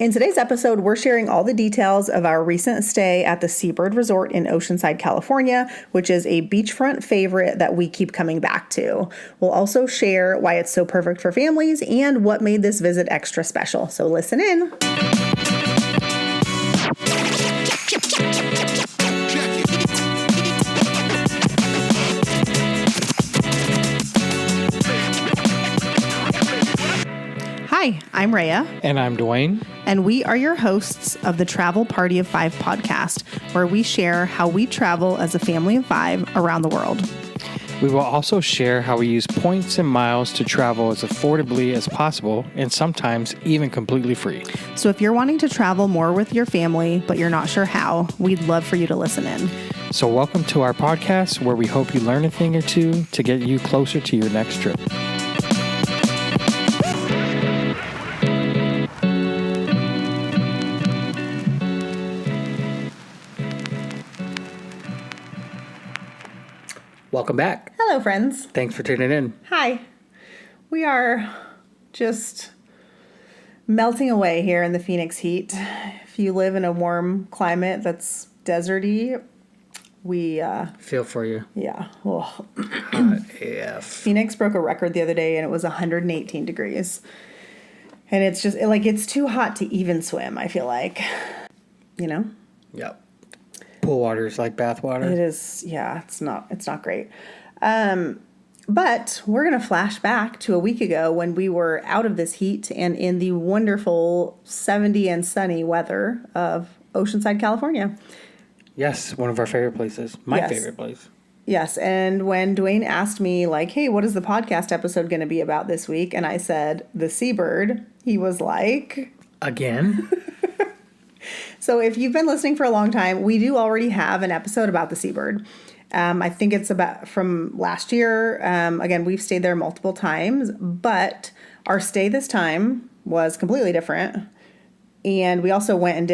In today's episode, we're sharing all the details of our recent stay at the Seabird Resort in Oceanside, California, which is a beachfront favorite that we keep coming back to. We'll also share why it's so perfect for families and what made this visit extra special. So listen in. Hi, I'm Rhea. And I'm Dwayne. And we are your hosts of the Travel Party of Five podcast, where we share how we travel as a family of five around the world. We will also share how we use points and miles to travel as affordably as possible and sometimes even completely free. So if you're wanting to travel more with your family, but you're not sure how, we'd love for you to listen in. So welcome to our podcast, where we hope you learn a thing or two to get you closer to your next trip. Welcome back. Hello, friends. Thanks for tuning in. Hi. We are just melting away here in the Phoenix heat. If you live in a warm climate that's deserty, we... Feel for you. Yeah. Oh. Hot AF. Phoenix broke a record the other day, and it was 118 degrees. And it's just, it's too hot to even swim, I feel like. You know? Yep. Pool water is like bath water. It is, yeah, it's not great. But we're going to flash back to a week ago when we were out of this heat and in the wonderful 70 and sunny weather of Oceanside, California. Yes, one of our favorite places. My favorite place. Yes, and when Dwayne asked me, hey, what is the podcast episode going to be about this week? And I said, the Seabird, he was like... Again? So if you've been listening for a long time, we do already have an episode about the Seabird. I think it's about from last year. Again, we've stayed there multiple times, but our stay this time was completely different. And we also went and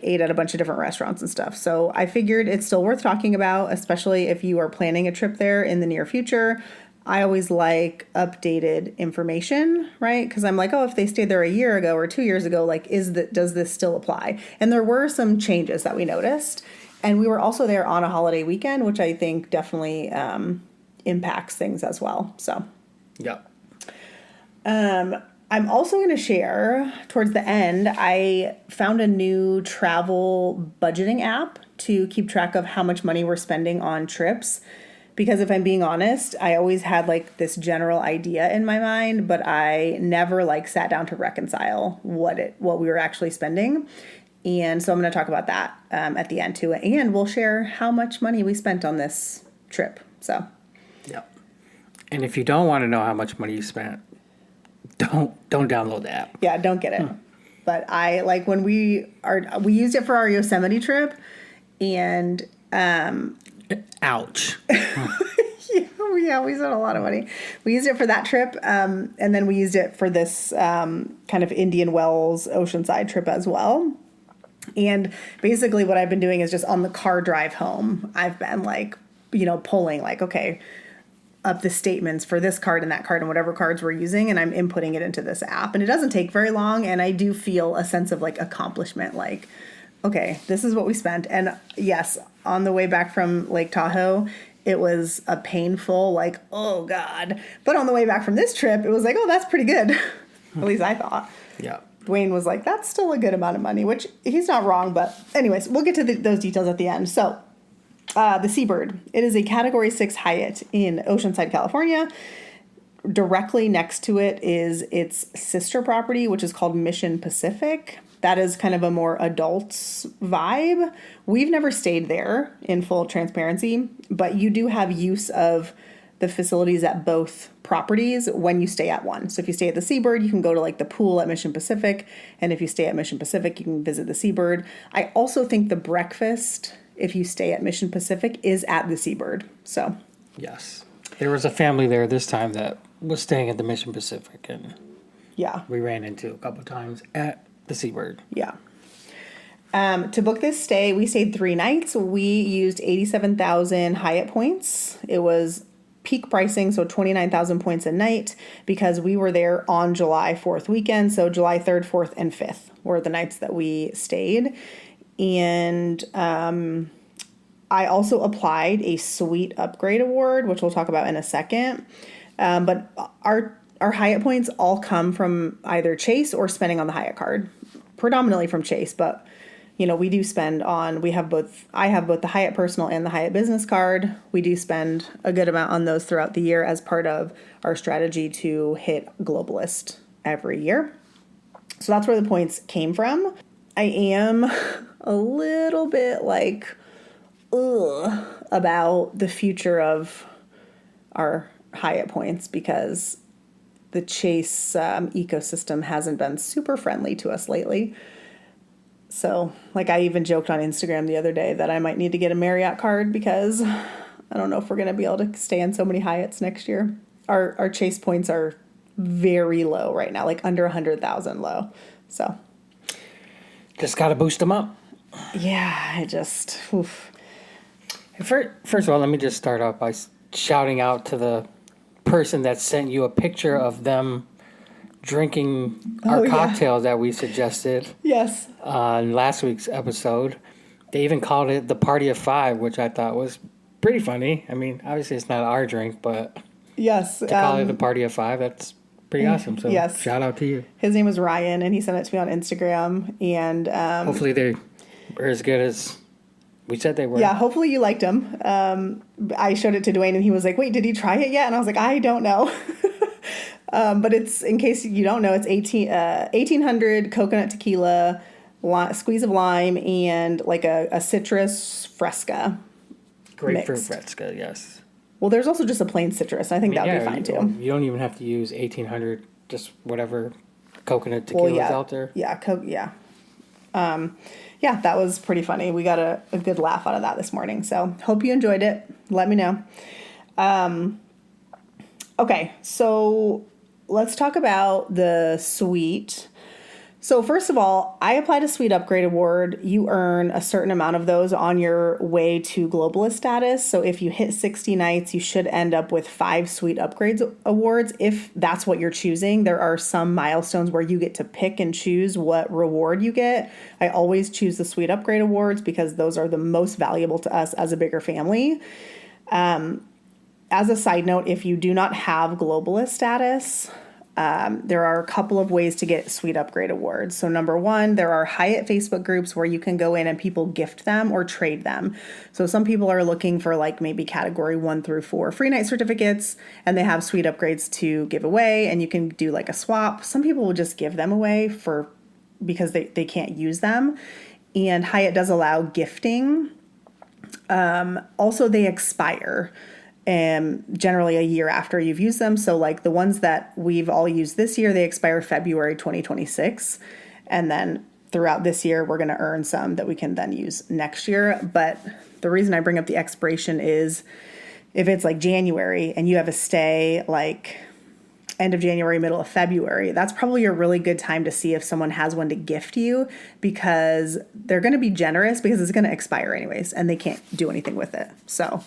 ate at a bunch of different restaurants and stuff. So I figured it's still worth talking about, especially if you are planning a trip there in the near future. I always like updated information, right? Because I'm like, if they stayed there a year ago or 2 years ago, does this still apply? And there were some changes that we noticed. And we were also there on a holiday weekend, which I think definitely impacts things as well. So, yeah. I'm also going to share towards the end, I found a new travel budgeting app to keep track of how much money we're spending on trips. Because if I'm being honest, I always had this general idea in my mind, but I never sat down to reconcile what we were actually spending. And so I'm going to talk about that at the end too. And we'll share how much money we spent on this trip. So, yep. And if you don't want to know how much money you spent, don't download the app. Yeah, don't get it. But I when we used it for our Yosemite trip, and ouch. Yeah, we spent a lot of money. We used it for that trip, and then we used it for this kind of Indian Wells Oceanside trip as well. And basically what I've been doing is just on the car drive home, I've been pulling okay, up the statements for this card and that card and whatever cards we're using, and I'm inputting it into this app. And it doesn't take very long, and I do feel a sense of accomplishment, okay, this is what we spent. And yes, on the way back from Lake Tahoe, it was a painful, oh God. But on the way back from this trip, it was oh, that's pretty good. At least I thought. Yeah. Dwayne was that's still a good amount of money, which he's not wrong. But anyways, we'll get to those details at the end. So the Seabird, it is a Category 6 Hyatt in Oceanside, California. Directly next to it is its sister property, which is called Mission Pacific. That is kind of a more adults vibe. We've never stayed there, in full transparency, but you do have use of the facilities at both properties when you stay at one. So if you stay at the Seabird, you can go to the pool at Mission Pacific. And if you stay at Mission Pacific, you can visit the Seabird. I also think the breakfast, if you stay at Mission Pacific, is at the Seabird. So yes. There was a family there this time that was staying at the Mission Pacific, and yeah, we ran into a couple times at the Seabird. Yeah. To book this stay, we stayed 3 nights. We used 87,000 Hyatt points. It was peak pricing, so 29,000 points a night, because we were there on July 4th weekend. So July 3rd, 4th, and 5th were the nights that we stayed. And I also applied a suite upgrade award, which we'll talk about in a second. But our Hyatt points all come from either Chase or spending on the Hyatt card, predominantly from Chase, but we do spend on, I have both the Hyatt personal and the Hyatt business card. We do spend a good amount on those throughout the year as part of our strategy to hit Globalist every year. So that's where the points came from. I am a little bit about the future of our Hyatt points because the Chase ecosystem hasn't been super friendly to us lately. So, I even joked on Instagram the other day that I might need to get a Marriott card because I don't know if we're going to be able to stay in so many Hyatts next year. Our Chase points are very low right now, under 100,000 low. So, just got to boost them up. Yeah, oof. First of all, let me just start off by shouting out to the person that sent you a picture of them drinking our cocktail that we suggested. Yes. On last week's episode. They even called it the Party of Five, which I thought was pretty funny. I mean, obviously it's not our drink, but yes, to call it the Party of Five, that's pretty awesome. So yes. Shout out to you. His name was Ryan, and he sent it to me on Instagram. And hopefully they were as good as we said they were. Yeah, hopefully you liked them. I showed it to Dwayne, and he was like, wait, did he try it yet? And I was like, I don't know. But it's, in case you don't know, it's 1800 coconut tequila, squeeze of lime, and a citrus fresca. Grapefruit fresca, yes. Well, there's also just a plain citrus. I think that would be fine too. You don't even have to use 1800, just whatever coconut tequila is out there. Yeah, yeah, that was pretty funny. We got a good laugh out of that this morning. So hope you enjoyed it. Let me know. Okay, so let's talk about the suite. So first of all, I applied a suite upgrade award. You earn a certain amount of those on your way to Globalist status. So if you hit 60 nights, you should end up with 5 suite upgrades awards. If that's what you're choosing, there are some milestones where you get to pick and choose what reward you get. I always choose the suite upgrade awards because those are the most valuable to us as a bigger family. As a side note, if you do not have Globalist status, there are a couple of ways to get suite upgrade awards. So number one, there are Hyatt Facebook groups where you can go in and people gift them or trade them. So some people are looking for maybe category 1 through 4 free night certificates, and they have suite upgrades to give away, and you can do a swap. Some people will just give them away because they can't use them. And Hyatt does allow gifting. Also, they expire. Generally a year after you've used them. So the ones that we've all used this year, they expire February 2026. And then throughout this year, we're going to earn some that we can then use next year. But the reason I bring up the expiration is if it's January and you have a stay end of January, middle of February, that's probably a really good time to see if someone has one to gift you, because they're going to be generous because it's going to expire anyways and they can't do anything with it. So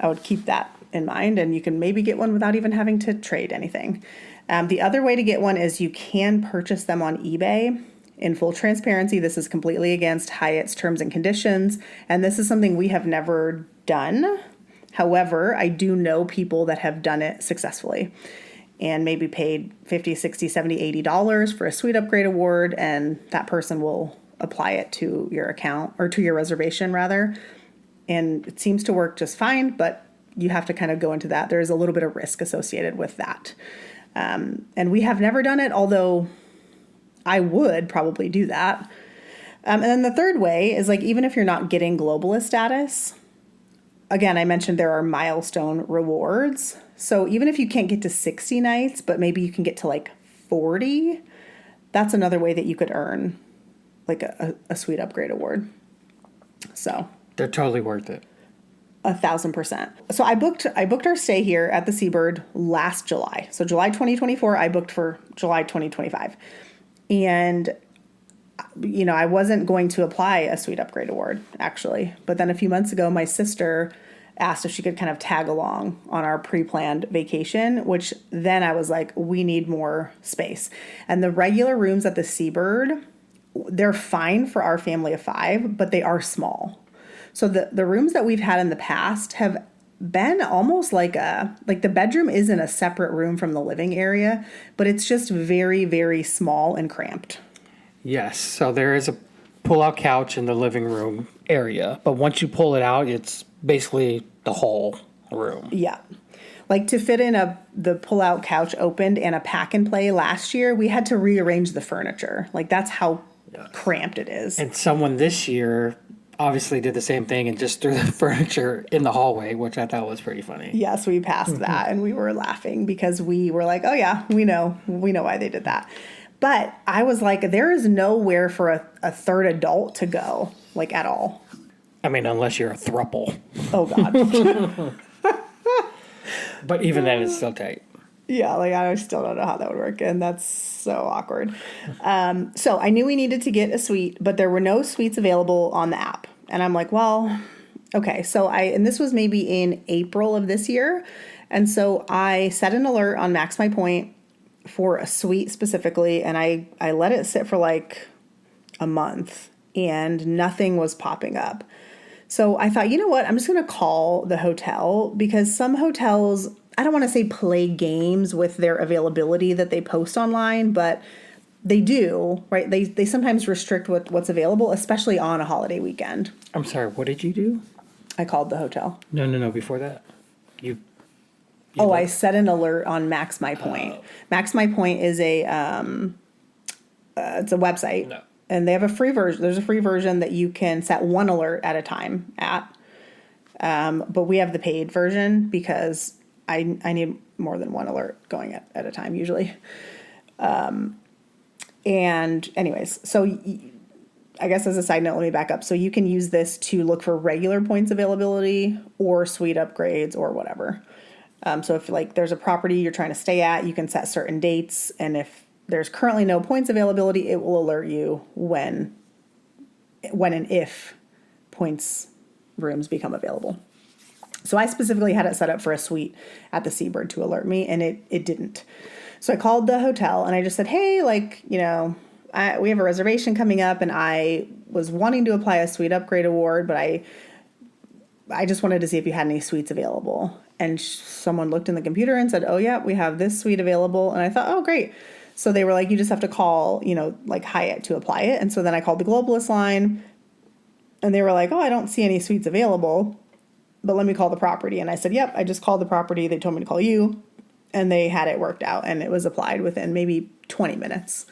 I would keep that in mind, and you can maybe get one without even having to trade anything. The other way to get one is you can purchase them on eBay. In full transparency, this is completely against Hyatt's terms and conditions, and this is something we have never done. However, I do know people that have done it successfully and maybe paid $50, $60, $70, $80 for a suite upgrade award, and that person will apply it to your account, or to your reservation rather. And it seems to work just fine, but you have to kind of go into that. There is a little bit of risk associated with that. And we have never done it, although I would probably do that. And then the third way is even if you're not getting Globalist status, again, I mentioned there are milestone rewards. So even if you can't get to 60 nights, but maybe you can get to 40, that's another way that you could earn a suite upgrade award. So they're totally worth it. 1,000%. So I booked our stay here at the Seabird last July. So July 2024, I booked for July 2025. And, I wasn't going to apply a suite upgrade award, actually. But then a few months ago, my sister asked if she could kind of tag along on our pre-planned vacation, which then I was like, we need more space. And the regular rooms at the Seabird, they're fine for our family of 5, but they are small. So the rooms that we've had in the past have been almost like the bedroom isn't a separate room from the living area, but it's just very, very small and cramped. Yes. So there is a pull-out couch in the living room area, but once you pull it out, it's basically the whole room. Yeah. Like to fit in the pull-out couch opened and a pack and play last year, we had to rearrange the furniture. Like that's how cramped it is. And someone this year obviously did the same thing and just threw the furniture in the hallway, which I thought was pretty funny. Yes, we passed that and we were laughing because we were like, oh yeah, we know why they did that. But I was like, there is nowhere for a third adult to go, like at all. I mean, unless you're a throuple. Oh God. But even then, it's still tight. Yeah, like I still don't know how that would work, and that's so awkward. So I knew we needed to get a suite, but there were no suites available on the app. And I'm like, well, okay. So and this was maybe in April of this year. And so I set an alert on Max My Point for a suite specifically, and I let it sit for like a month, and nothing was popping up. So I thought, you know what? I'm just going to call the hotel because some hotels, I don't want to say play games with their availability that they post online, but they do, right? They sometimes restrict what's available, especially on a holiday weekend. I'm sorry, what did you do? I called the hotel. No, before that. I set an alert on Max My Point. Max My Point is it's a website. No. And they have a free version. There's a free version that you can set one alert at a time at. But we have the paid version because I need more than one alert going at a time usually. And anyways, so I guess as a side note, let me back up. So you can use this to look for regular points availability or suite upgrades or whatever. So if like there's a property you're trying to stay at, you can set certain dates. And if there's currently no points availability, it will alert you when and if points rooms become available. So I specifically had it set up for a suite at the Seabird to alert me, and it didn't. So I called the hotel and I just said, hey, like, we have a reservation coming up and I was wanting to apply a suite upgrade award, but I just wanted to see if you had any suites available. And someone looked in the computer and said, oh yeah, we have this suite available. And I thought, oh great. So they were like, you just have to call, like Hyatt to apply it. And so then I called the Globalist line and they were like, oh, I don't see any suites available, but let me call the property. And I said, yep, I just called the property. They told me to call you, and they had it worked out and it was applied within maybe 20 minutes.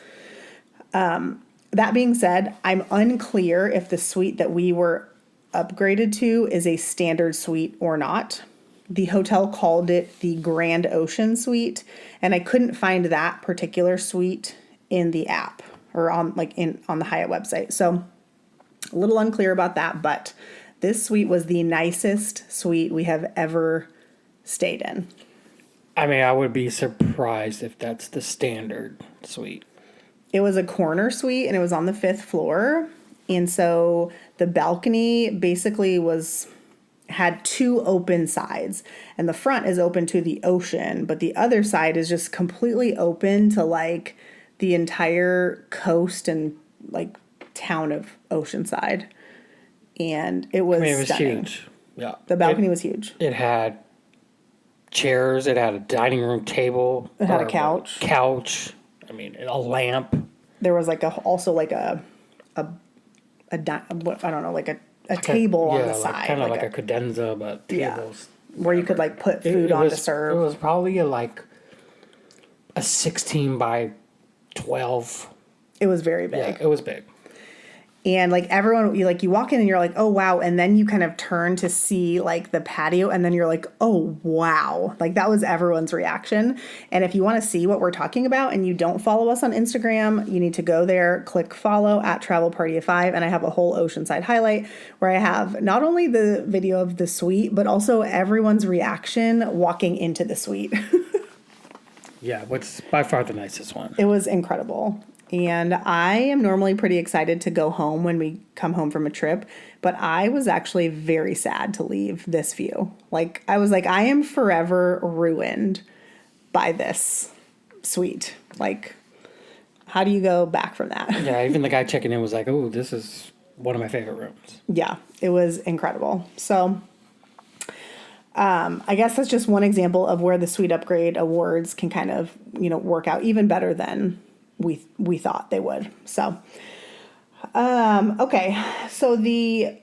That being said, I'm unclear if the suite that we were upgraded to is a standard suite or not. The hotel called it the Grand Ocean Suite, and I couldn't find that particular suite in the app or on the Hyatt website. So a little unclear about that, but this suite was the nicest suite we have ever stayed in. I mean, I would be surprised if that's the standard suite. It was a corner suite and it was on the 5th floor. And so the balcony basically had 2 open sides, and the front is open to the ocean, but the other side is just completely open to like the entire coast and like town of Oceanside. And it was, it was stunning. huge. Yeah. The balcony was huge. It had chairs, it had a dining room table. It had a couch. I mean, a lamp. There was like a table on the side. Kind of like a cadenza, but tables. Yeah, where you could like put food on to serve. It was probably a 16 by 12. It was very big. Yeah, it was big. And like everyone, you walk in and you're like, oh wow. And then you kind of turn to see like the patio and then you're like, oh wow. Like that was everyone's reaction. And if you want to see what we're talking about and you don't follow us on Instagram, you need to go there, click follow at Travel Party of 5. And I have a whole Oceanside highlight where I have not only the video of the suite, but also everyone's reaction walking into the suite. Yeah, what's by far the nicest one. It was incredible. And I am normally pretty excited to go home when we come home from a trip, but I was actually very sad to leave this view. Like, I was like, I am forever ruined by this suite. Like, how do you go back from that? Yeah, even the guy checking in was like, "Oh, this is one of my favorite rooms." Yeah, it was incredible. So, I guess that's just one example of where the suite upgrade awards can kind of, work out even better than we thought they would. So, okay. So the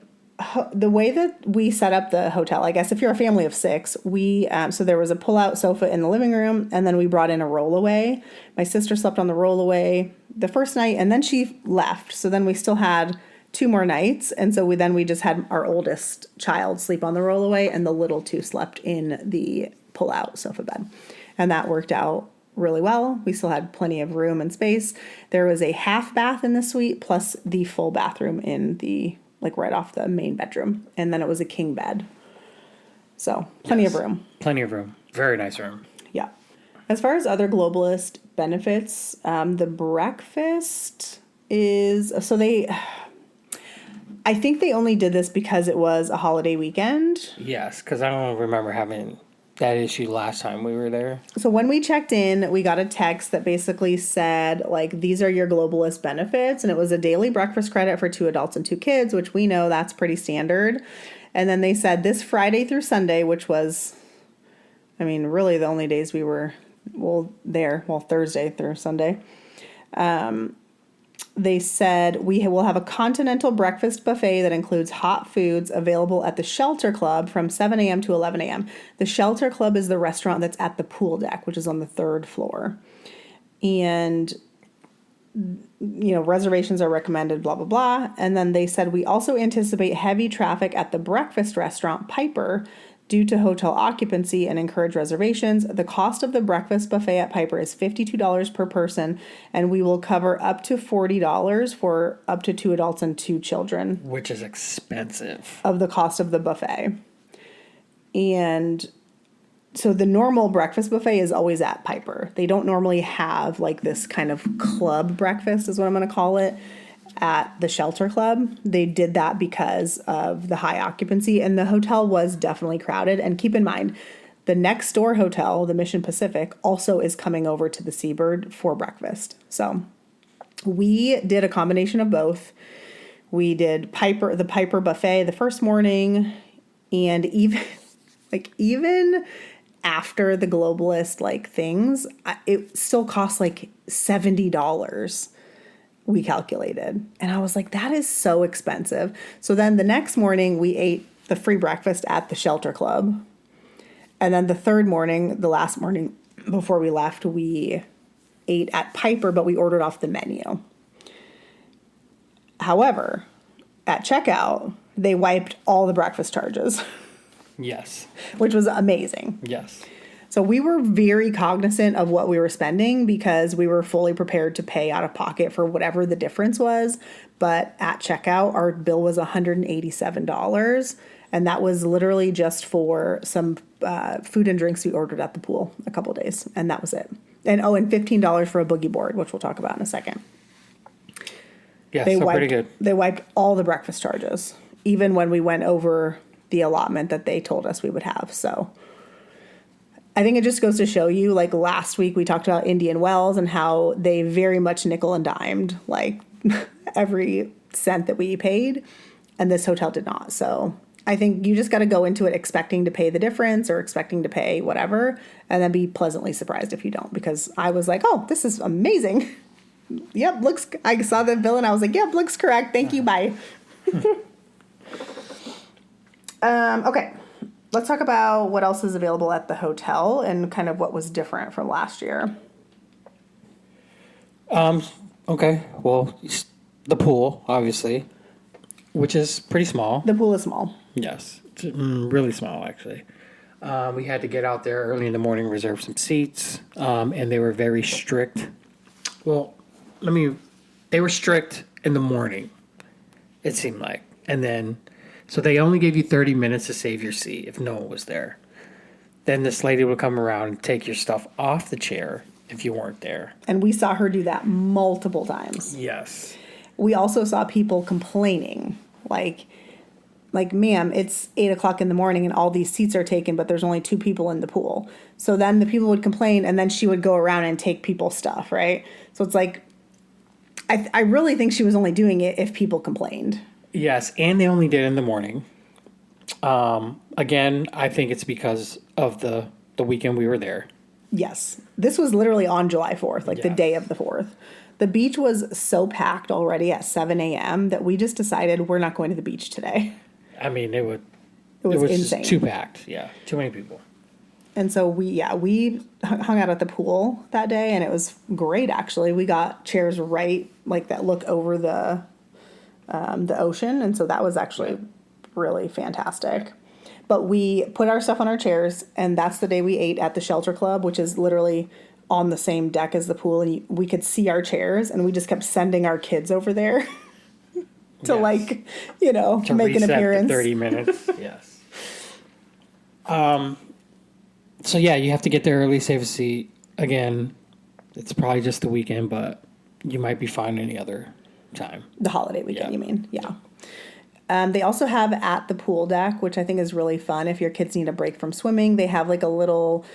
way that we set up the hotel, I guess if you're a family of 6, so there was a pull-out sofa in the living room, and then we brought in a rollaway. My sister slept on the rollaway the first night, and then she left. So then we still had 2 more nights, and so we just had our oldest child sleep on the rollaway, and the little 2 slept in the pull-out sofa bed, and that worked out really well. We still had plenty of room and space. There was a half bath in the suite plus the full bathroom in the right off the main bedroom, and then it was a king bed. So plenty of room. Plenty of room. Very nice room. Yeah. As far as other Globalist benefits, the breakfast is I think they only did this because it was a holiday weekend. Yes, because I don't remember having that issue last time we were there. So when we checked in, we got a text that basically said, these are your Globalist benefits. And it was a daily breakfast credit for 2 adults and 2 kids, which we know that's pretty standard. And then they said this Friday through Sunday, which was, really the only days we were, Thursday through Sunday. They said we will have a continental breakfast buffet that includes hot foods available at the Shelter Club from 7 a.m. to 11 a.m. The Shelter Club is the restaurant that's at the pool deck, which is on the 3rd floor. And, reservations are recommended, blah, blah, blah. And then they said we also anticipate heavy traffic at the breakfast restaurant Piper due to hotel occupancy and encourage reservations. The cost of the breakfast buffet at Piper is $52 per person, and we will cover up to $40 for up to 2 adults and 2 children. Which is expensive. Of the cost of the buffet. And so the normal breakfast buffet is always at Piper. They don't normally have this kind of club breakfast, is what I'm going to call it, at the Shelter Club. They did that because of the high occupancy, and the hotel was definitely crowded. And keep in mind, the next door hotel, the Mission Pacific, also is coming over to the Seabird for breakfast. So we did a combination of both. We did the Piper buffet the first morning, and even after the Globalist things, it still cost $70. We calculated. And I was like, that is so expensive. So then the next morning we ate the free breakfast at the Shelter Club. And then the third morning, the last morning before we left, we ate at Piper, but we ordered off the menu. However, at checkout, they wiped all the breakfast charges. Yes. Which was amazing. Yes. So we were very cognizant of what we were spending because we were fully prepared to pay out of pocket for whatever the difference was. But at checkout, our bill was $187. And that was literally just for some food and drinks we ordered at the pool a couple days. And that was it. And $15 for a boogie board, which we'll talk about in a second. Yeah, pretty good. They wiped all the breakfast charges, even when we went over the allotment that they told us we would have. So I think it just goes to show you, last week we talked about Indian Wells and how they very much nickel and dimed, every cent that we paid, and this hotel did not. So I think you just got to go into it expecting to pay the difference or expecting to pay whatever, and then be pleasantly surprised if you don't, because I was like, oh, this is amazing. Yep, I saw the bill and I was like, yep, looks correct. Thank you, bye. Okay. Let's talk about what else is available at the hotel and kind of what was different from last year. Okay. Well, the pool, obviously, which is pretty small. The pool is small. Yes. It's really small, actually. We had to get out there early in the morning, reserve some seats, and they were very strict. Well, they were strict in the morning, it seemed like. And then, so they only gave you 30 minutes to save your seat if no one was there. Then this lady would come around and take your stuff off the chair if you weren't there. And we saw her do that multiple times. Yes. We also saw people complaining, like, ma'am, it's 8:00 in the morning and all these seats are taken, but there's only 2 people in the pool. So then the people would complain, and then she would go around and take people's stuff, right? So it's like, I really think she was only doing it if people complained. Yes, and they only did it in the morning. Again, I think it's because of the weekend we were there. Yes. This was literally on July 4th, like the day of the 4th. The beach was so packed already at 7 a.m. that we just decided we're not going to the beach today. I mean, it was insane. Just too packed. Yeah, too many people. And so we hung out at the pool that day, and it was great, actually. We got chairs right, like, that look over the ocean, and so that was actually really fantastic. But we put our stuff on our chairs, and that's the day we ate at the Shelter Club, which is literally on the same deck as the pool, and we could see our chairs, and we just kept sending our kids over there to, like, to make an appearance. For 30 minutes. Yes. So yeah, you have to get there early, save a seat. Again, it's probably just the weekend, but you might be fine any other time. The holiday weekend, you mean? Yeah. They also have at the pool deck, which I think is really fun if your kids need a break from swimming. They have like a little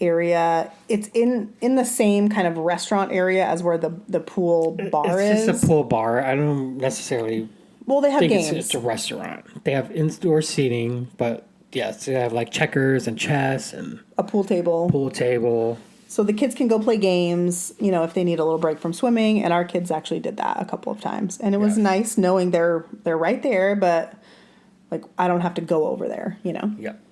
area. It's in the same kind of restaurant area as where the pool bar is. It's just a pool bar. I don't necessarily. Well, they have games. It's a restaurant. They have in-store seating, but yes, they have like checkers and chess and a pool table. So the kids can go play games, if they need a little break from swimming. And our kids actually did that a couple of times. And it was nice knowing they're right there, but like I don't have to go over there, Yep.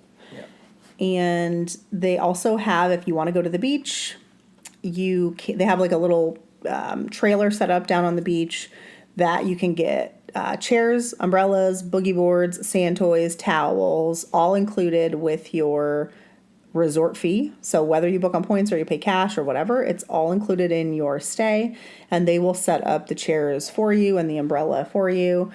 And they also have, if you want to go to the beach, they have like a little trailer set up down on the beach that you can get chairs, umbrellas, boogie boards, sand toys, towels, all included with your resort fee. So whether you book on points or you pay cash or whatever, it's all included in your stay, and they will set up the chairs for you and the umbrella for you.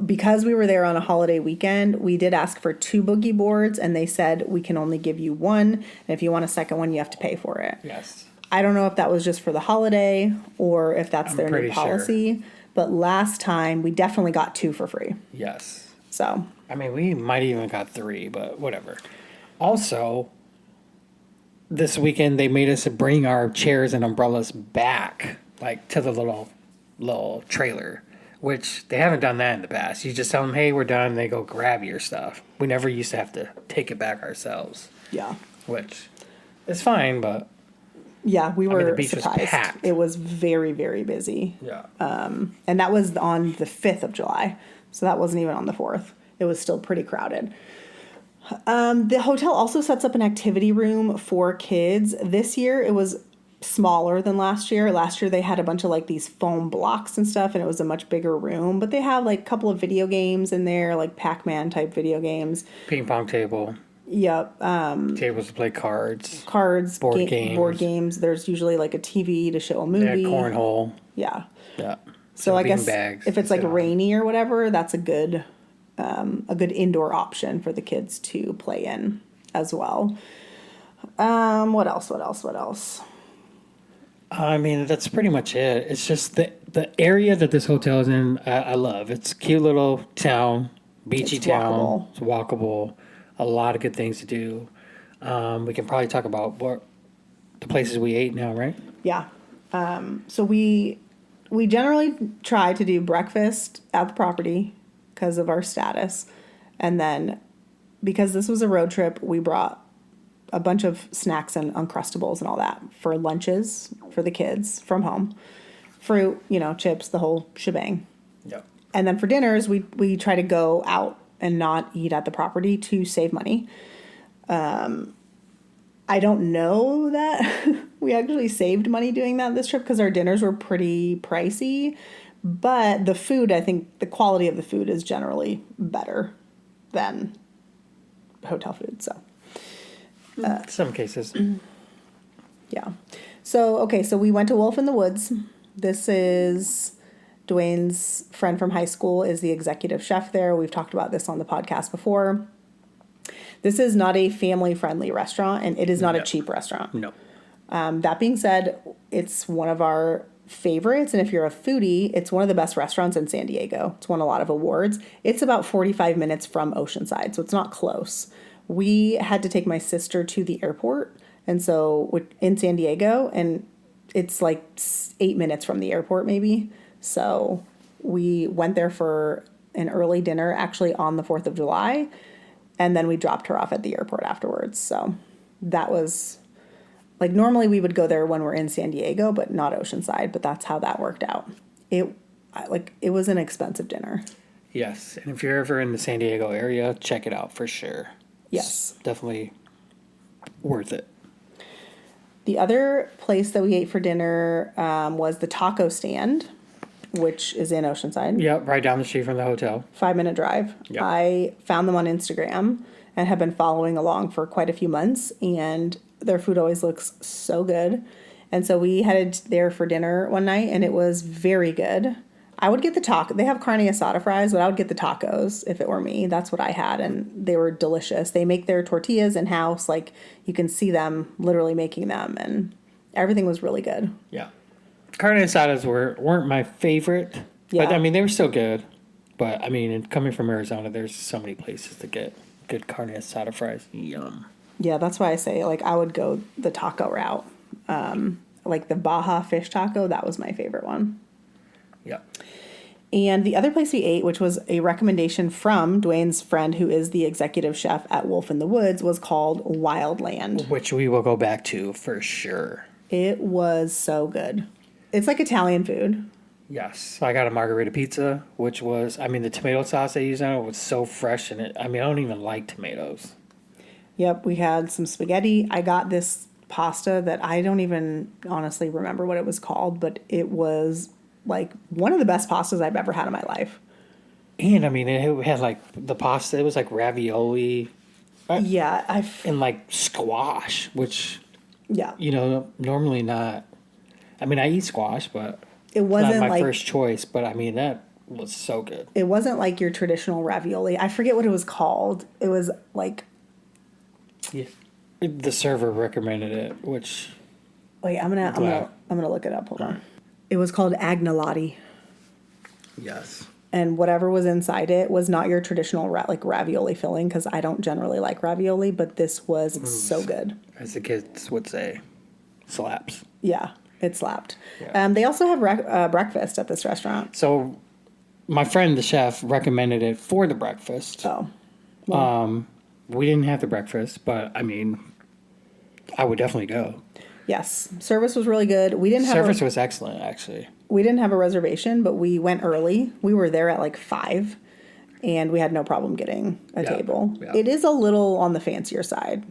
Because we were there on a holiday weekend, we did ask for 2 boogie boards, and they said we can only give you 1, and if you want a second one, you have to pay for it. Yes. I don't know if that was just for the holiday or if that's their new policy, sure. But last time we definitely got 2 for free. Yes. So. I mean, we might even got 3, but whatever. Also, this weekend they made us bring our chairs and umbrellas back, like to the little trailer, which they haven't done that in the past. You just tell them, hey, we're done. They go grab your stuff. We never used to have to take it back ourselves. Yeah. Which is fine, but. Yeah, we were the beach surprised. Was packed. It was very, very busy. Yeah. And that was on the 5th of July. So that wasn't even on the 4th. It was still pretty crowded. The hotel also sets up an activity room for kids. This year, it was smaller than last year. Last year, they had a bunch of like these foam blocks and stuff, and it was a much bigger room. But they have like a couple of video games in there, like Pac-Man type video games. Ping pong table. Yep. Tables to play cards. Board games. There's usually like a TV to show a movie. Yeah, cornhole. Yeah. Yeah. So I guess if it's like rainy or whatever, that's a good indoor option for the kids to play in as well. What else? I mean, that's pretty much it. It's just the area that this hotel is in, I love. It's a cute little town, beachy town. It's walkable. A lot of good things to do. We can probably talk about the places we ate now, right? Yeah. So we generally try to do breakfast at the property because of our status. And then because this was a road trip, we brought a bunch of snacks and Uncrustables and all that for lunches for the kids from home. Fruit, chips, the whole shebang. Yep. And then for dinners, we try to go out and not eat at the property to save money. I don't know that we actually saved money doing that this trip because our dinners were pretty pricey. But the food, I think the quality of the food is generally better than hotel food. So, some cases. Yeah. So we went to Wolf in the Woods. This is Dwayne's friend from high school is the executive chef there. We've talked about this on the podcast before. This is not a family-friendly restaurant, and it is not a cheap restaurant. No. That being said, it's one of our favorites, and if you're a foodie, it's one of the best restaurants in San Diego. It's won a lot of awards. It's about 45 minutes from Oceanside, so it's not close. We had to take my sister to the airport, and so in San Diego, and it's like 8 minutes from the airport maybe. So we went there for an early dinner, actually on the 4th of July, and then we dropped her off at the airport afterwards. So that was... Like, normally we would go there when we're in San Diego, but not Oceanside, but that's how that worked out. It was an expensive dinner. Yes, and if you're ever in the San Diego area, check it out for sure. Yes. It's definitely worth it. The other place that we ate for dinner was the taco stand, which is in Oceanside. Yep, right down the street from the hotel. 5-minute drive. Yep. I found them on Instagram and have been following along for quite a few months, and their food always looks so good. And so we headed there for dinner one night, and it was very good. I would get the taco. They have carne asada fries, but I would get the tacos if it were me. That's what I had, and they were delicious. They make their tortillas in-house. Like, you can see them literally making them, and everything was really good. Yeah. Carne asadas weren't my favorite, but, I mean, they were still good. But, I mean, coming from Arizona, there's so many places to get good carne asada fries. Yum. Yeah, that's why I say, like, I would go the taco route. Like the Baja fish taco, that was my favorite one. Yeah. And the other place we ate, which was a recommendation from Dwayne's friend, who is the executive chef at Wolf in the Woods, was called Wildland. Which we will go back to for sure. It was so good. It's like Italian food. Yes. I got a margarita pizza, which was, I mean, the tomato sauce they used on it was so fresh. And I don't even like tomatoes. Yep, we had some spaghetti. I got this pasta that I don't even honestly remember what it was called, but it was like one of the best pastas I've ever had in my life. And I mean, it had like the pasta, it was like ravioli. Yeah, and like squash, which, yeah, normally not. I mean, I eat squash, but it wasn't not my like, first choice. But I mean, that was so good. It wasn't like your traditional ravioli. I forget what it was called. It was like, yeah, the server recommended it, which. Wait, I'm gonna look it up. Hold on. It was called agnolotti. Yes. And whatever was inside it was not your traditional ravioli filling, because I don't generally like ravioli, but this was so good. As the kids would say, slaps. Yeah, it slapped. Yeah. They also have breakfast at this restaurant. So my friend, the chef, recommended it for the breakfast. Oh. Well. We didn't have the breakfast, but I mean, I would definitely go. Yes. Service was really good. Service was excellent, actually. We didn't have a reservation, but we went early. We were there at like 5, and we had no problem getting a table. Yeah. It is a little on the fancier side.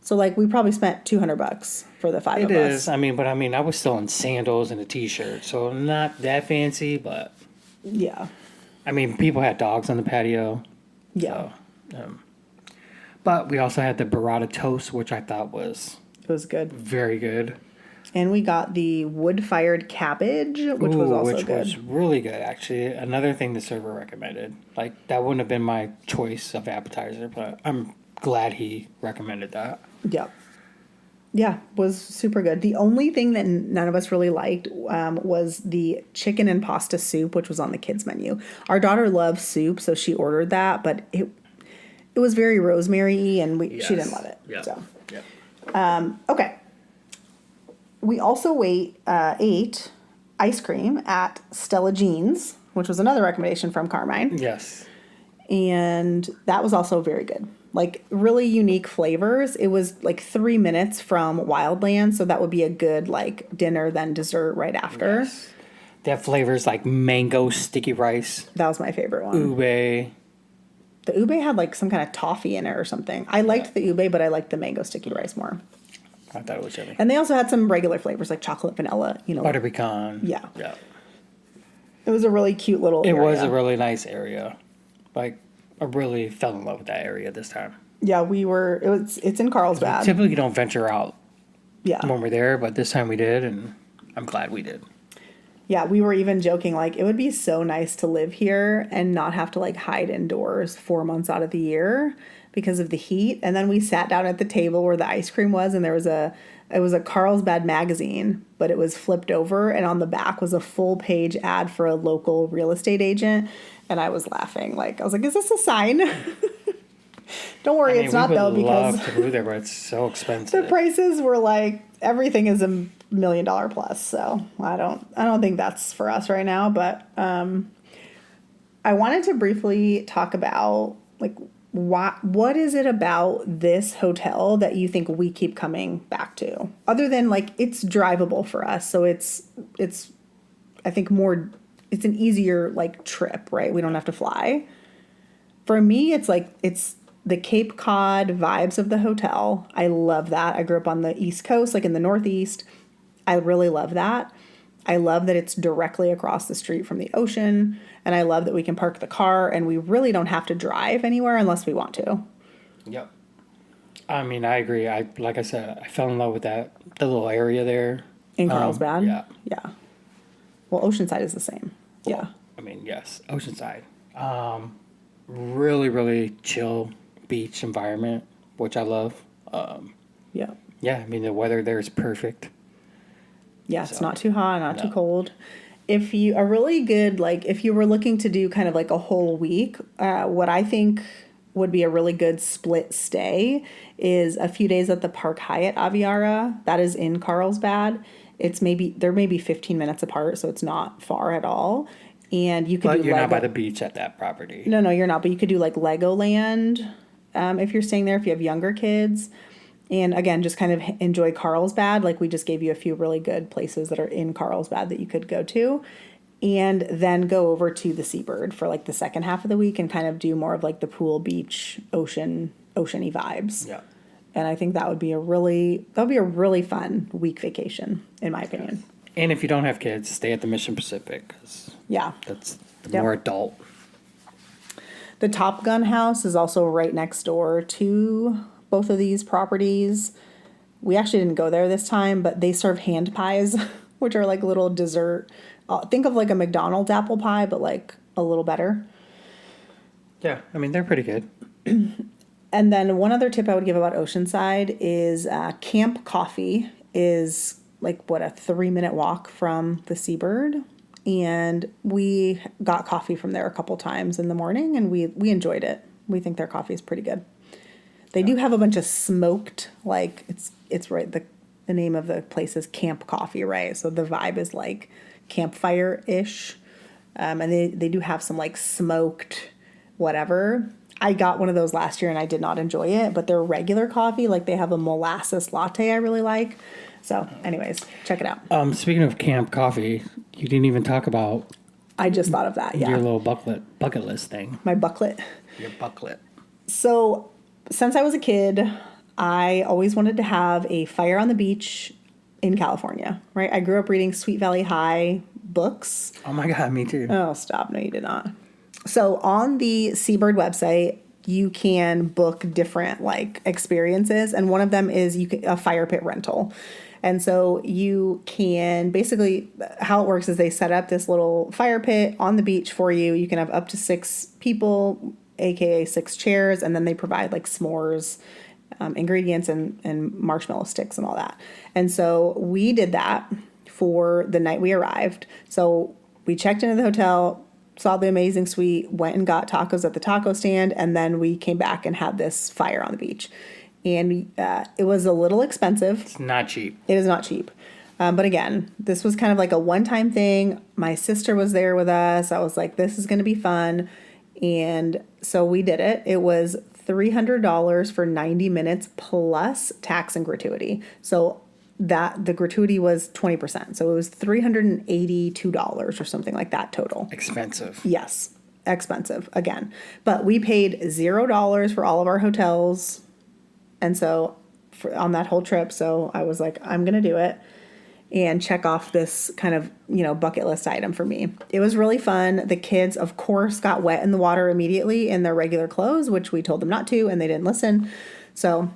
So, like, we probably spent $200 for the 5 of us. It is. I mean, I was still in sandals and a t-shirt, so not that fancy, but... Yeah. I mean, people had dogs on the patio. Yeah. So, but we also had the burrata toast, which I thought was... It was good. Very good. And we got the wood-fired cabbage, which was also good. Which was really good, actually. Another thing the server recommended. Like, that wouldn't have been my choice of appetizer, but I'm glad he recommended that. Yep. Yeah, was super good. The only thing that none of us really liked was the chicken and pasta soup, which was on the kids' menu. Our daughter loves soup, so she ordered that, but it was very rosemary-y, and she didn't love it. Yeah. So. Yeah. Okay. We also ate ice cream at Stella Jean's, which was another recommendation from Carmine. Yes. And that was also very good. Like, really unique flavors. It was like 3 minutes from Wildland, so that would be a good, like, dinner, then dessert right after. Yes. They have flavors like mango sticky rice. That was my favorite one. Ube. The ube had, like, some kind of toffee in it or something. I liked the ube, but I liked the mango sticky rice more. I thought it was yummy. And they also had some regular flavors, like chocolate, vanilla, Butter pecan. Yeah. Yeah. It was a really cute little area. It was a really nice area. Like, I really fell in love with that area this time. Yeah, it's in Carlsbad. We typically don't venture out when we're there, but this time we did, and I'm glad we did. Yeah, we were even joking, like, it would be so nice to live here and not have to, like, hide indoors 4 months out of the year, because of the heat. And then we sat down at the table where the ice cream was, and it was a Carlsbad magazine, but it was flipped over, and on the back was a full page ad for a local real estate agent. And I was laughing. Like, I was like, is this a sign? Don't worry, it's not though, because love to move there, but it's so expensive. the prices were like, everything is $1 million plus. So I don't think that's for us right now. But I wanted to briefly talk about like what is it about this hotel that you think we keep coming back to, other than like it's drivable for us. So it's I think more, it's an easier like trip, right? We don't have to fly. For me, it's the Cape Cod vibes of the hotel. I love that. I grew up on the East Coast, like in the Northeast. I really love that. I love that it's directly across the street from the ocean. And I love that we can park the car and we really don't have to drive anywhere unless we want to. Yep. I mean, I agree. Like I said, I fell in love with the little area there. In Carlsbad? Yeah. Yeah. Well, Oceanside is the same. Well, Yeah. I mean, yes, Oceanside. Really, really chill beach environment, which I love. Yeah. Yeah, I mean, the weather there is perfect. Yeah, it's not too hot, not too No. cold. If you are really good, like if you were looking to do kind of like a whole week, what I think would be a really good split stay is a few days at the Park Hyatt Aviara. That is in Carlsbad. They're maybe 15 minutes apart, so it's not far at all. And you could But do you're not by Lego. the beach at that property. No, you're not. But you could do like Legoland if you're staying there, if you have younger kids. And again, just kind of enjoy Carlsbad. Like we just gave you a few really good places that are in Carlsbad that you could go to. And then go over to the Seabird for like the second half of the week and kind of do more of like the pool, beach, oceany vibes. Yeah. And I think that would be a really fun week vacation, in my opinion. And if you don't have kids, stay at the Mission Pacific, because Yeah. that's the Yep. more adult. The Top Gun house is also right next door to both of these properties. We actually didn't go there this time, but they serve hand pies, which are like little dessert. Think of like a McDonald's apple pie, but like a little better. Yeah, I mean, they're pretty good. And then one other tip I would give about Oceanside is Camp Coffee is like, a 3-minute walk from the Seabird. And we got coffee from there a couple times in the morning, and we enjoyed it. We think their coffee is pretty good. They do have a bunch of smoked, like it's right, the name of the place is Camp Coffee, right? So the vibe is like campfire-ish. And they do have some like smoked whatever. I got one of those last year and I did not enjoy it, but their regular coffee, like they have a molasses latte I really like. So anyways, check it out. Speaking of Camp Coffee, you didn't even talk about I just thought of that, yeah. your little bucket list thing. My bucklet. Your bucklet. So since I was a kid, I always wanted to have a fire on the beach in California, right? I grew up reading Sweet Valley High books. Oh my God, me too. Oh, stop. No, you did not. So on the Seabird website, you can book different like experiences. And one of them is a fire pit rental. And so you can basically, how it works is they set up this little fire pit on the beach for you. You can have up to 6 people, AKA 6 chairs. And then they provide like s'mores, ingredients and marshmallow sticks and all that. And so we did that for the night we arrived. So we checked into the hotel, saw the amazing suite, went and got tacos at the taco stand, and then we came back and had this fire on the beach. And it was a little expensive. It's not cheap. It is not cheap. But again, this was kind of like a one-time thing. My sister was there with us. I was like, this is going to be fun. And so we did it. It was $300 for 90 minutes plus tax and gratuity. So that the gratuity was 20%. So it was $382 or something like that total. Expensive. Yes, expensive again. But we paid $0 for all of our hotels. And so on that whole trip, so I was like, I'm going to do it and check off this kind of, bucket list item for me. It was really fun. The kids, of course, got wet in the water immediately in their regular clothes, which we told them not to, and they didn't listen. So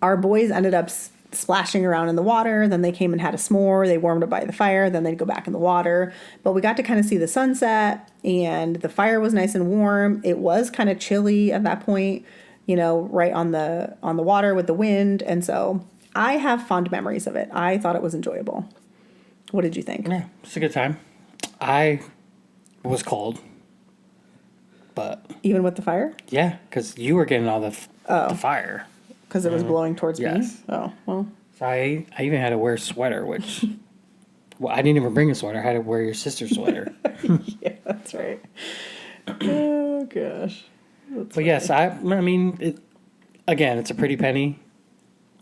our boys ended up splashing around in the water. Then they came and had a s'more. They warmed up by the fire. Then they'd go back in the water. But we got to kind of see the sunset, and the fire was nice and warm. It was kind of chilly at that point. right on the water with the wind. And so I have fond memories of it. I thought it was enjoyable. What did you think? Yeah, it's a good time. I was cold, but Even with the fire? yeah, because you were getting all the fire. Because it was blowing towards me? Yes. Oh, well. So I even had to wear a sweater, which well, I didn't even bring a sweater. I had to wear your sister's sweater. Yeah, that's right. Oh, gosh. But yes, I mean, again, it's a pretty penny.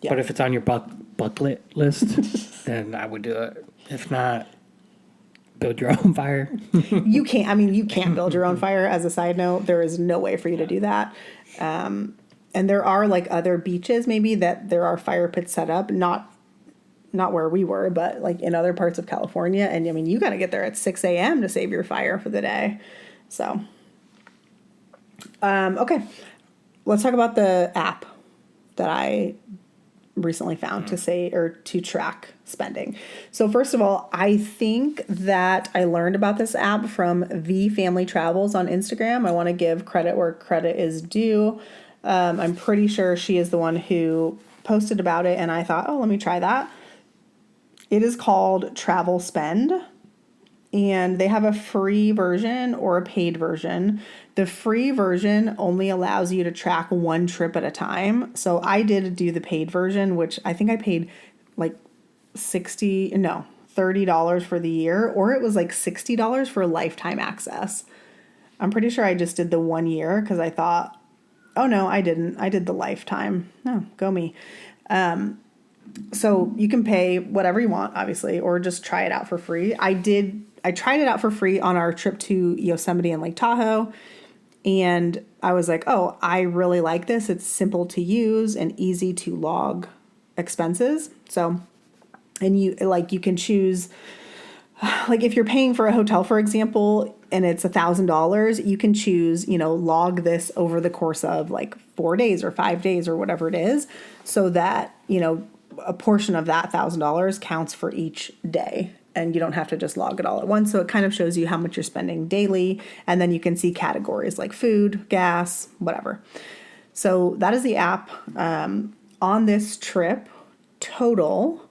Yeah. But if it's on your bucket list, then I would do it. If not, build your own fire. You can't build your own fire. As a side note, there is no way for you to do that. And there are like other beaches maybe that there are fire pits set up, not where we were, but like in other parts of California. And I mean, you got to get there at 6 a.m. to save your fire for the day. So, okay, let's talk about the app that I recently found to track spending. So first of all, I think that I learned about this app from V Family Travels on Instagram. I want to give credit where credit is due. I'm pretty sure she is the one who posted about it, and I thought, oh, let me try that. It is called Travel Spend, and they have a free version or a paid version. The free version only allows you to track one trip at a time. So I did do the paid version, which I think I paid like $30 for the year, or it was like $60 for lifetime access. I'm pretty sure I just did the 1 year because I thought, oh no, I didn't. I did the lifetime. No, go me. So you can pay whatever you want, obviously, or just try it out for free. I tried it out for free on our trip to Yosemite and Lake Tahoe. And I was like, oh, I really like this. It's simple to use and easy to log expenses. So, and you can choose, like if you're paying for a hotel, for example, and it's $1,000, you can choose, log this over the course of like 4 days or 5 days or whatever it is, so that, a portion of that $1,000 counts for each day. And you don't have to just log it all at once. So it kind of shows you how much you're spending daily. And then you can see categories like food, gas, whatever. So that is the app. On this trip, total,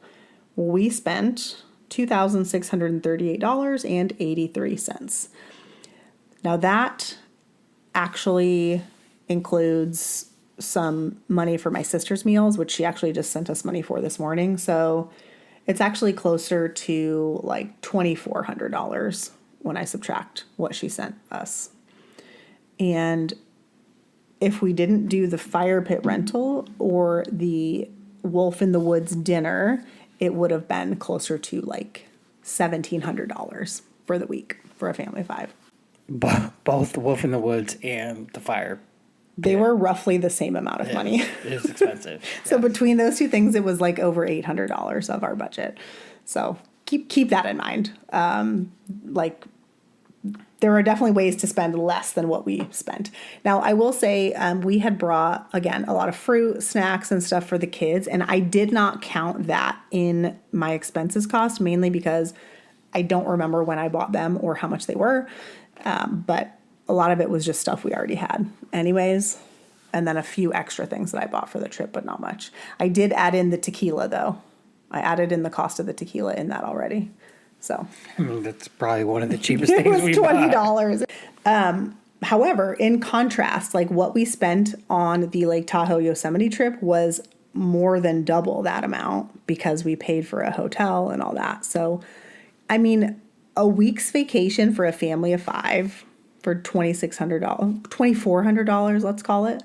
we spent $2,638.83. Now that actually includes some money for my sister's meals, which she actually just sent us money for this morning. So it's actually closer to like $2,400 when I subtract what she sent us. And if we didn't do the fire pit rental or the Wolf in the Woods dinner, it would have been closer to like $1,700 for the week for a family of 5. Both the Wolf in the Woods and the fire. They were roughly the same amount of money. It is expensive. So between those two things, it was like over $800 of our budget. So keep that in mind. There are definitely ways to spend less than what we spent. Now, I will say we had brought, again, a lot of fruit, snacks, and stuff for the kids. And I did not count that in my expenses cost, mainly because I don't remember when I bought them or how much they were. But a lot of it was just stuff we already had anyways. And then a few extra things that I bought for the trip, but not much. I did add in the tequila, though. I added in the cost of the tequila in that already. So I mean, that's probably one of the cheapest things we bought. It was $20. However, in contrast, like what we spent on the Lake Tahoe Yosemite trip was more than double that amount because we paid for a hotel and all that. So, I mean, a week's vacation for a family of 5 for $2,600, $2,400, let's call it.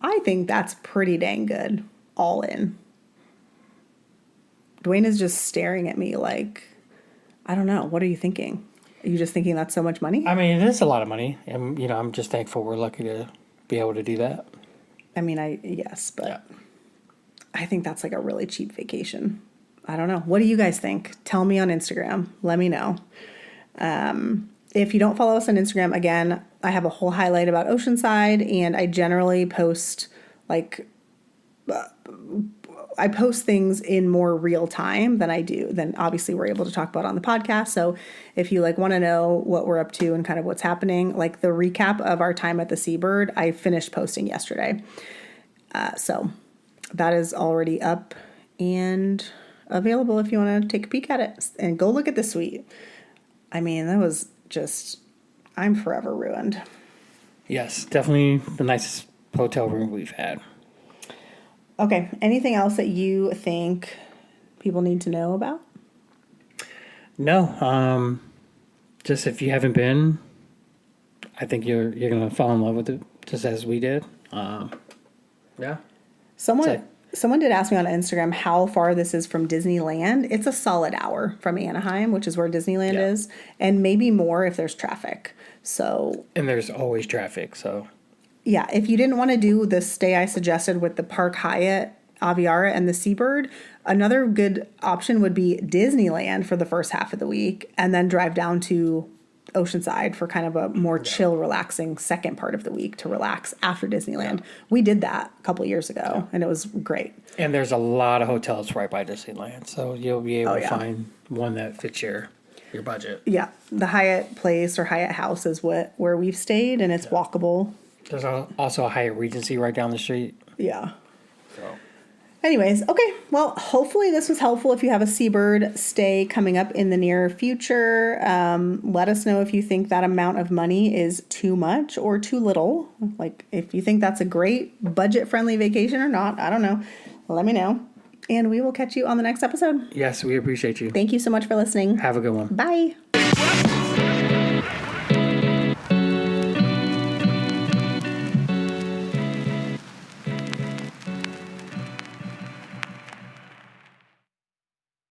I think that's pretty dang good, all in. Dwayne is just staring at me like, I don't know. What are you thinking? Are you just thinking that's so much money? I mean, it is a lot of money. And, I'm just thankful we're lucky to be able to do that. I mean, yes, but yeah. I think that's like a really cheap vacation. I don't know. What do you guys think? Tell me on Instagram. Let me know. If you don't follow us on Instagram, again, I have a whole highlight about Oceanside, and I generally post like I post things in more real time than obviously we're able to talk about on the podcast. So if you like want to know what we're up to and kind of what's happening, like the recap of our time at the Seabird, I finished posting yesterday. So that is already up and available if you want to take a peek at it, and go look at the suite. I mean, that was just, I'm forever ruined. Yes, definitely the nicest hotel room we've had. Okay, anything else that you think people need to know about? No, just if you haven't been, I think you're gonna fall in love with it just as we did. Yeah. Someone did ask me on Instagram how far this is from Disneyland. It's a solid hour from Anaheim, which is where Disneyland is, and maybe more if there's traffic. So, and there's always traffic, so. Yeah, if you didn't want to do the stay I suggested with the Park Hyatt, Aviara, and the Seabird, another good option would be Disneyland for the first half of the week, and then drive down to Oceanside for kind of a more chill, relaxing second part of the week to relax after Disneyland. We did that a couple of years ago, and it was great. And there's a lot of hotels right by Disneyland, so you'll be able to find one that fits your budget. Yeah, the Hyatt Place or Hyatt House is where we've stayed, and it's walkable. There's also a Hyatt Regency right down the street. Yeah. So. Anyways, okay. Well, hopefully this was helpful if you have a Seabird stay coming up in the near future. Let us know if you think that amount of money is too much or too little. Like, if you think that's a great budget-friendly vacation or not. I don't know. Let me know. And we will catch you on the next episode. Yes, we appreciate you. Thank you so much for listening. Have a good one. Bye.